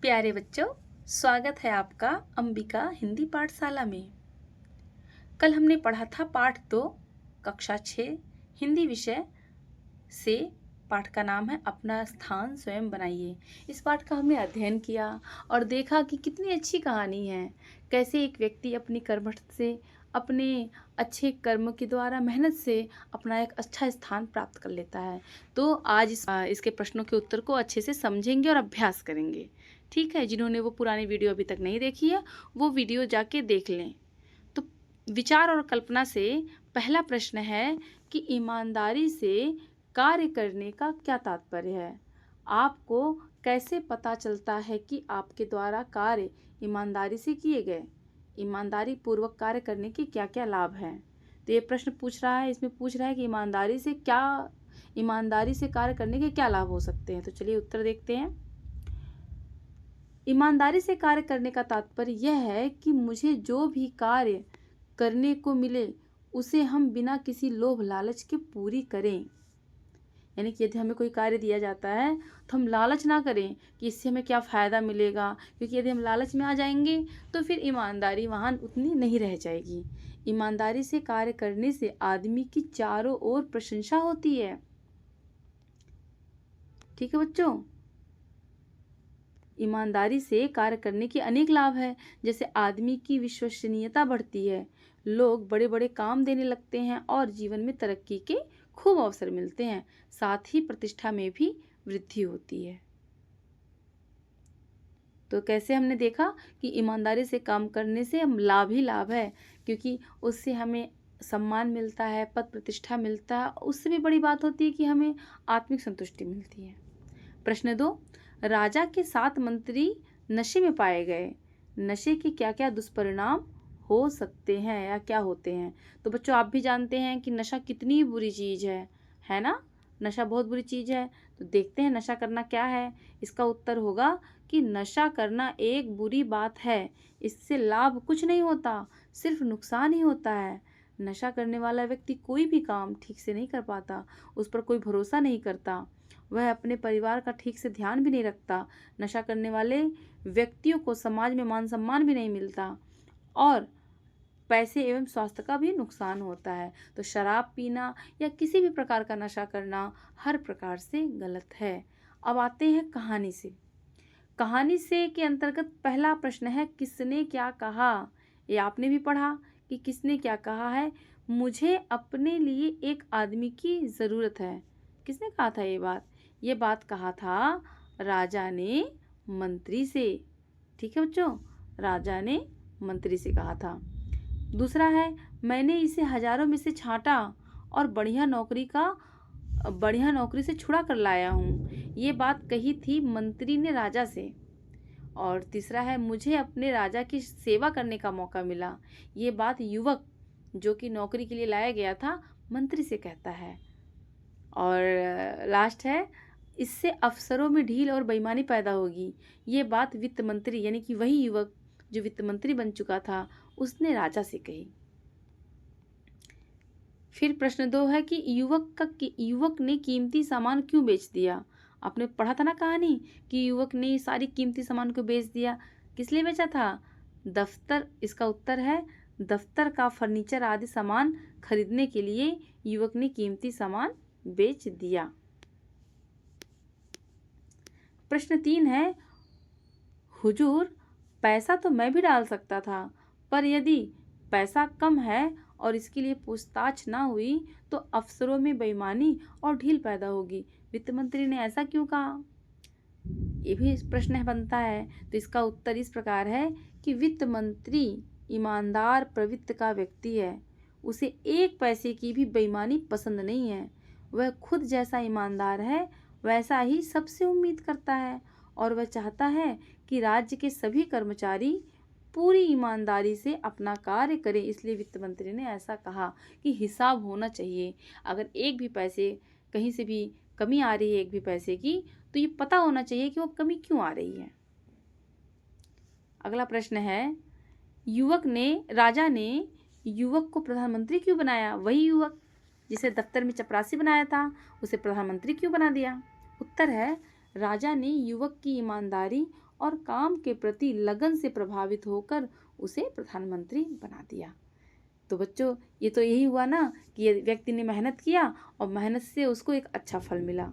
प्यारे बच्चों, स्वागत है आपका अंबिका हिंदी पाठशाला में। कल हमने पढ़ा था पाठ 2 कक्षा 6 हिंदी विषय से। पाठ का नाम है अपना स्थान स्वयं बनाइए। इस पाठ का हमने अध्ययन किया और देखा कि कितनी अच्छी कहानी है। कैसे एक व्यक्ति अपनी कर्मठ से, अपने अच्छे कर्म के द्वारा, मेहनत से अपना एक अच्छा स्थान प्राप्त कर लेता है। तो आज इसके प्रश्नों के उत्तर को अच्छे से समझेंगे और अभ्यास करेंगे। ठीक है, जिन्होंने वो पुरानी वीडियो अभी तक नहीं देखी है वो वीडियो जाके देख लें। तो विचार और कल्पना से पहला प्रश्न है कि ईमानदारी से कार्य करने का क्या तात्पर्य है। आपको कैसे पता चलता है कि आपके द्वारा कार्य ईमानदारी से किए गए। ईमानदारी पूर्वक कार्य करने के क्या क्या लाभ हैं। तो ये प्रश्न पूछ रहा है, इसमें पूछ रहा है कि ईमानदारी से कार्य करने के क्या लाभ हो सकते हैं। तो चलिए उत्तर देखते हैं। ईमानदारी से कार्य करने का तात्पर्य यह है कि मुझे जो भी कार्य करने को मिले उसे हम बिना किसी लोभ लालच के पूरी करें। यानी कि यदि हमें कोई कार्य दिया जाता है तो हम लालच ना करें कि इससे हमें क्या फ़ायदा मिलेगा, क्योंकि यदि हम लालच में आ जाएंगे तो फिर ईमानदारी वहाँ उतनी नहीं रह जाएगी। ईमानदारी से कार्य करने से आदमी की चारों ओर प्रशंसा होती है। ठीक है बच्चों, ईमानदारी से कार्य करने के अनेक लाभ है। जैसे आदमी की विश्वसनीयता बढ़ती है, लोग बड़े बड़े काम देने लगते हैं और जीवन में तरक्की के खूब अवसर मिलते हैं। साथ ही प्रतिष्ठा में भी वृद्धि होती है। तो कैसे हमने देखा कि ईमानदारी से काम करने से हम लाभ ही लाभ है, क्योंकि उससे हमें सम्मान मिलता है, पद प्रतिष्ठा मिलता है। उससे भी बड़ी बात होती है कि हमें आत्मिक संतुष्टि मिलती है। प्रश्न 2, राजा के 7 मंत्री नशे में पाए गए। नशे के क्या क्या दुष्परिणाम हो सकते हैं या क्या होते हैं। तो बच्चों, आप भी जानते हैं कि नशा कितनी बुरी चीज़ है ना। नशा बहुत बुरी चीज़ है। तो देखते हैं नशा करना क्या है। इसका उत्तर होगा कि नशा करना एक बुरी बात है। इससे लाभ कुछ नहीं होता, सिर्फ नुकसान ही होता है। नशा करने वाला व्यक्ति कोई भी काम ठीक से नहीं कर पाता, उस पर कोई भरोसा नहीं करता, वह अपने परिवार का ठीक से ध्यान भी नहीं रखता। नशा करने वाले व्यक्तियों को समाज में मान सम्मान भी नहीं मिलता और पैसे एवं स्वास्थ्य का भी नुकसान होता है। तो शराब पीना या किसी भी प्रकार का नशा करना हर प्रकार से गलत है। अब आते हैं कहानी से। कहानी से के अंतर्गत पहला प्रश्न है किसने क्या कहा। ये आपने भी पढ़ा कि किसने क्या कहा है। मुझे अपने लिए एक आदमी की ज़रूरत है। किसने कहा था ये बात? ये बात कहा था राजा ने मंत्री से। ठीक है बच्चों, राजा ने मंत्री से कहा था। दूसरा है मैंने इसे हजारों में से छांटा और बढ़िया नौकरी से छुड़ा कर लाया हूँ। ये बात कही थी मंत्री ने राजा से। और तीसरा है मुझे अपने राजा की सेवा करने का मौका मिला। ये बात युवक जो कि नौकरी के लिए लाया गया था मंत्री से कहता है। और लास्ट है इससे अफसरों में ढील और बेईमानी पैदा होगी। ये बात वित्त मंत्री यानी कि वही युवक जो वित्त मंत्री बन चुका था उसने राजा से कही। फिर प्रश्न 2 है कि युवक ने कीमती सामान क्यों बेच दिया। आपने पढ़ा था ना कहानी कि युवक ने सारी कीमती सामान को बेच दिया। किस लिए बेचा था? दफ्तर। इसका उत्तर है दफ्तर का फर्नीचर आदि सामान खरीदने के लिए युवक ने कीमती सामान बेच दिया। प्रश्न 3 है हुजूर, पैसा तो मैं भी डाल सकता था, पर यदि पैसा कम है और इसके लिए पूछताछ ना हुई तो अफसरों में बेईमानी और ढील पैदा होगी। वित्त मंत्री ने ऐसा क्यों कहा? ये भी प्रश्न बनता है। तो इसका उत्तर इस प्रकार है कि वित्त मंत्री ईमानदार प्रवृत्ति का व्यक्ति है। उसे एक पैसे की भी बेईमानी पसंद नहीं है। वह खुद जैसा ईमानदार है वैसा ही सबसे उम्मीद करता है और वह चाहता है कि राज्य के सभी कर्मचारी पूरी ईमानदारी से अपना कार्य करें। इसलिए वित्त मंत्री ने ऐसा कहा कि हिसाब होना चाहिए। अगर एक भी पैसे कहीं से भी कमी आ रही है, एक भी पैसे की, तो ये पता होना चाहिए कि वो कमी क्यों आ रही है। अगला प्रश्न है राजा ने युवक को प्रधानमंत्री क्यों बनाया? वही युवक जिसे दफ्तर में चपरासी बनाया था उसे प्रधानमंत्री क्यों बना दिया? उत्तर है राजा ने युवक की ईमानदारी और काम के प्रति लगन से प्रभावित होकर उसे प्रधानमंत्री बना दिया। तो बच्चों, ये तो यही हुआ ना कि ये व्यक्ति ने मेहनत किया और मेहनत से उसको एक अच्छा फल मिला।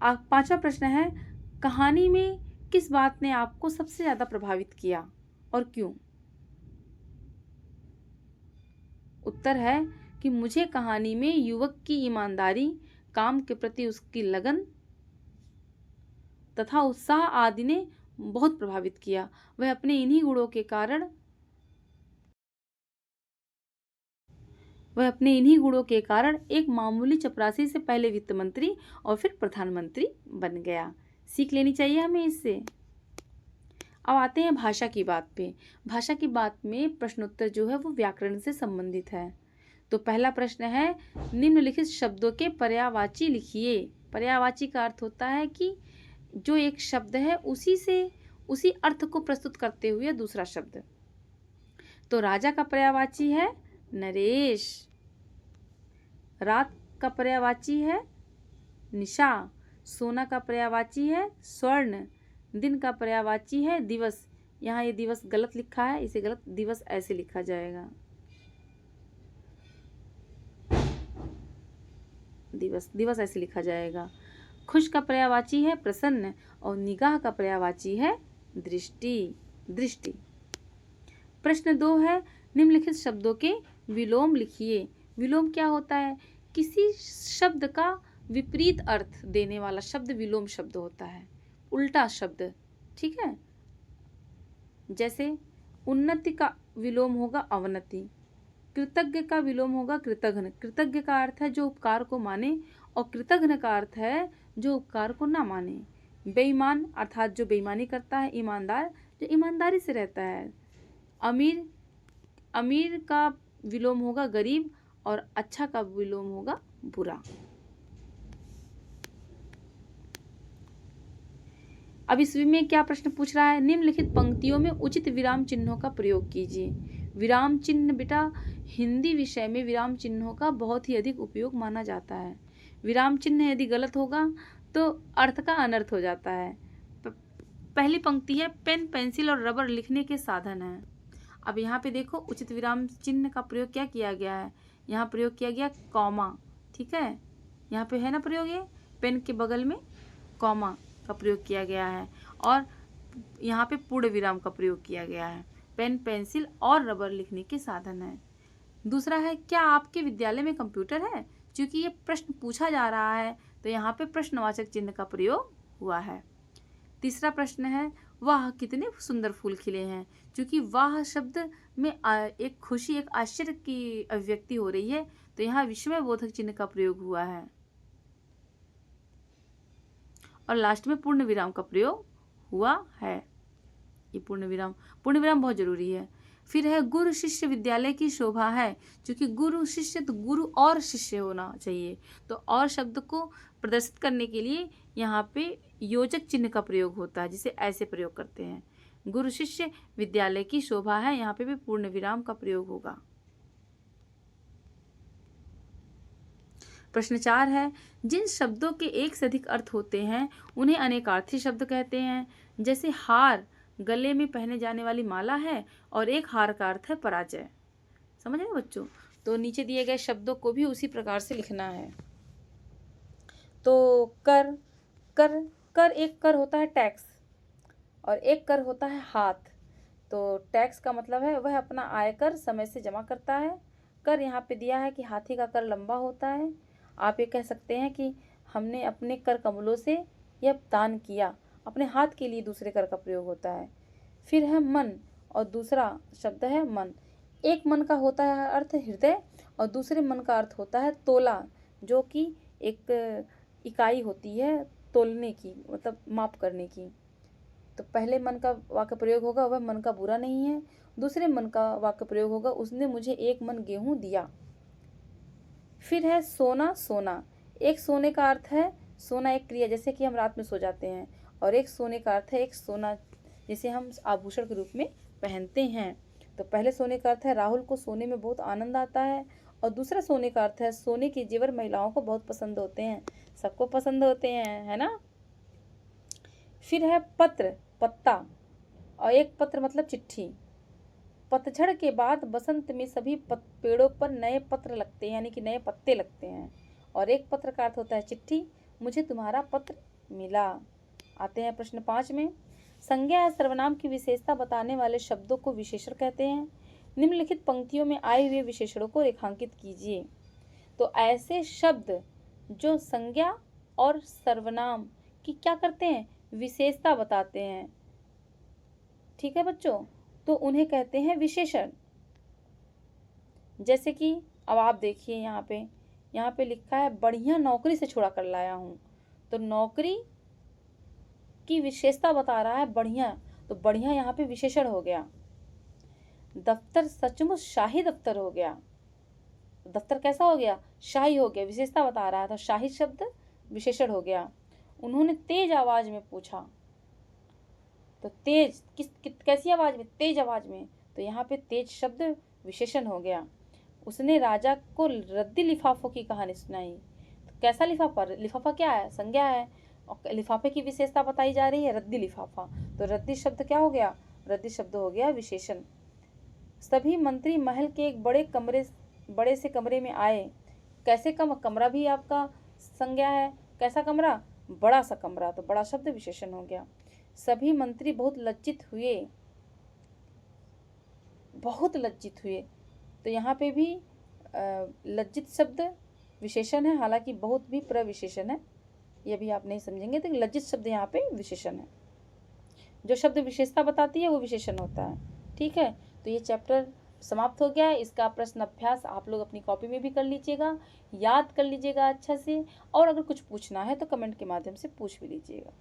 पांचवा प्रश्न है, कहानी में किस बात ने आपको सबसे ज्यादा प्रभावित किया और क्यों? उत्तर है कि मुझे कहानी में युवक की ईमानदारी, काम के प्रति उसकी लगन तथा उत्साह आदि ने बहुत प्रभावित किया। वह अपने इन्हीं गुणों के कारण एक मामूली चपरासी से पहले वित्त मंत्री और फिर प्रधानमंत्री बन गया। सीख लेनी चाहिए हमें इससे। अब आते हैं भाषा की बात पे। भाषा की बात में प्रश्नोत्तर जो है वो व्याकरण से संबंधित है। तो पहला प्रश्न है, निम्नलिखित शब्दों के पर्यायवाची लिखिए। पर्यायवाची का अर्थ होता है कि जो एक शब्द है उसी अर्थ को प्रस्तुत करते हुए दूसरा शब्द। तो राजा का पर्यायवाची है नरेश, रात का पर्यायवाची है निशा, सोना का पर्यायवाची है स्वर्ण, दिन का पर्यायवाची है दिवस। यहाँ ये दिवस गलत लिखा है, इसे गलत दिवस ऐसे लिखा जाएगा, दिवस ऐसे लिखा जाएगा। खुश का पर्यायवाची है प्रसन्न और निगाह का पर्यायवाची है दृष्टि। प्रश्न 2 है, निम्नलिखित शब्दों के विलोम लिखिए। विलोम क्या होता है? किसी शब्द का विपरीत अर्थ देने वाला शब्द विलोम शब्द होता है, उल्टा शब्द। ठीक है, जैसे उन्नति का विलोम होगा अवनति, कृतज्ञ का विलोम होगा कृतघ्न। कृतज्ञ का अर्थ है जो उपकार को माने और कृतघ्न का अर्थ है जो उपकार को ना माने। बेईमान अर्थात जो बेईमानी करता है। ईमानदार जो ईमानदारी से रहता है। अमीर का विलोम होगा गरीब और अच्छा का विलोम होगा बुरा। अब इसमें क्या प्रश्न पूछ रहा है, निम्नलिखित पंक्तियों में उचित विराम चिन्हों का प्रयोग कीजिए। विराम चिन्ह बेटा हिंदी विषय में विराम चिन्हों का बहुत ही अधिक उपयोग माना जाता है। विराम चिन्ह यदि गलत होगा तो अर्थ का अनर्थ हो जाता है। पहली पंक्ति है, पेन पेंसिल और रबर लिखने के साधन है। अब यहाँ पे देखो उचित विराम चिन्ह का प्रयोग क्या किया गया है, यहाँ प्रयोग किया गया कॉमा। ठीक है, यहाँ पे है ना प्रयोग, ये पेन के बगल में कॉमा का प्रयोग किया गया है और यहाँ पे पूर्ण विराम का प्रयोग किया गया है। पेन पेंसिल और रबर लिखने के साधन है। दूसरा है, क्या आपके विद्यालय में कंप्यूटर है? क्योंकि ये प्रश्न पूछा जा रहा है तो यहाँ पे प्रश्नवाचक चिन्ह का प्रयोग हुआ है। तीसरा प्रश्न है, वाह कितने सुंदर फूल खिले हैं। क्योंकि वाह शब्द में एक खुशी, एक आश्चर्य की अभिव्यक्ति हो रही है तो यहाँ विस्मय बोधक चिन्ह का प्रयोग हुआ है। और लास्ट में पूर्ण विराम का प्रयोग हुआ है। ये पूर्ण विराम बहुत जरूरी है। फिर है, गुरु शिष्य विद्यालय की शोभा है। क्योंकि गुरु शिष्य तो गुरु और शिष्य होना चाहिए, तो और शब्द को प्रदर्शित करने के लिए यहाँ पे योजक चिन्ह का प्रयोग होता है, जिसे ऐसे प्रयोग करते हैं। गुरु शिष्य विद्यालय की शोभा है, यहाँ पे भी पूर्ण विराम का प्रयोग होगा। प्रश्न 4 है, जिन शब्दों के एक से अधिक अर्थ होते हैं उन्हें अनेकार्थी शब्द कहते हैं। जैसे हार गले में पहने जाने वाली माला है और एक हार का अर्थ है पराजय। समझ रहे बच्चों? तो नीचे दिए गए शब्दों को भी उसी प्रकार से लिखना है। तो कर एक कर होता है टैक्स और एक कर होता है हाथ। तो टैक्स का मतलब है वह अपना आयकर समय से जमा करता है। कर यहाँ पे दिया है कि हाथी का कर लंबा होता है। आप ये कह सकते हैं कि हमने अपने कर कमलों से यह दान किया। अपने हाथ के लिए दूसरे कर का प्रयोग होता है। फिर है मन और दूसरा शब्द है मन। एक मन का होता है अर्थ हृदय और दूसरे मन का अर्थ होता है तोला, जो कि एक इकाई होती है तोलने की, मतलब माप करने की। तो पहले मन का वाक्य प्रयोग होगा वह मन का बुरा नहीं है। दूसरे मन का वाक्य प्रयोग होगा उसने मुझे 1 मन गेहूं दिया। फिर है सोना सोना। एक सोने का अर्थ है सोना एक क्रिया, जैसे कि हम रात में सो जाते हैं, और एक सोने का अर्थ है एक सोना जिसे हम आभूषण के रूप में पहनते हैं। तो पहले सोने का अर्थ है राहुल को सोने में बहुत आनंद आता है और दूसरा सोने का अर्थ है सोने के जेवर महिलाओं को बहुत पसंद होते हैं, सबको पसंद होते हैं, है ना। फिर है पत्र, पत्ता, और एक पत्र मतलब चिट्ठी। पतझड़ के बाद बसंत में सभी पेड़ों पर नए पत्र लगते हैं, यानी कि नए पत्ते लगते हैं। और एक पत्र का अर्थ होता है चिट्ठी। मुझे तुम्हारा पत्र मिला। आते हैं प्रश्न 5 में। संज्ञा या सर्वनाम की विशेषता बताने वाले शब्दों को विशेषण कहते हैं। निम्नलिखित पंक्तियों में आए हुए विशेषणों को रेखांकित कीजिए। तो ऐसे शब्द जो संज्ञा और सर्वनाम की क्या करते हैं, विशेषता बताते हैं, ठीक है बच्चों, तो उन्हें कहते हैं विशेषण। जैसे कि अब आप देखिए यहाँ पे लिखा है बढ़िया नौकरी से छुड़ा कर लाया हूँ, तो नौकरी की विशेषता बता रहा है बढ़िया, तो बढ़िया यहाँ पे विशेषण हो गया। दफ्तर सचमुच शाही दफ्तर हो गया, दफ्तर कैसा हो गया, शाही हो गया, विशेषता बता रहा था, शाही शब्द विशेषण हो गया। उन्होंने तेज आवाज में पूछा, तो तेज कैसी आवाज में, तेज आवाज में, तो यहाँ पे तेज शब्द विशेषण हो गया। उसने राजा को रद्दी लिफाफों की कहानी सुनाई, तो कैसा लिफाफा, लिफाफा क्या है, संज्ञा है, और लिफाफे की विशेषता बताई जा रही है रद्दी लिफाफा, तो रद्दी शब्द क्या हो गया, रद्दी शब्द हो गया विशेषण। सभी मंत्री महल के एक बड़े से कमरे में आए, कैसे कमरा भी आपका संज्ञा है, कैसा कमरा, बड़ा सा कमरा, तो बड़ा शब्द विशेषण हो गया। सभी मंत्री बहुत लज्जित हुए, बहुत लज्जित हुए, तो यहाँ पे भी लज्जित शब्द विशेषण है, हालांकि बहुत भी प्रविशेषण है, ये भी आप नहीं समझेंगे, तो लज्जित शब्द यहाँ पे विशेषण है। जो शब्द विशेषता बताती है वो विशेषण होता है, ठीक है। तो ये चैप्टर समाप्त हो गया है। इसका प्रश्न अभ्यास आप लोग अपनी कॉपी में भी कर लीजिएगा, याद कर लीजिएगा अच्छा से, और अगर कुछ पूछना है तो कमेंट के माध्यम से पूछ भी लीजिएगा।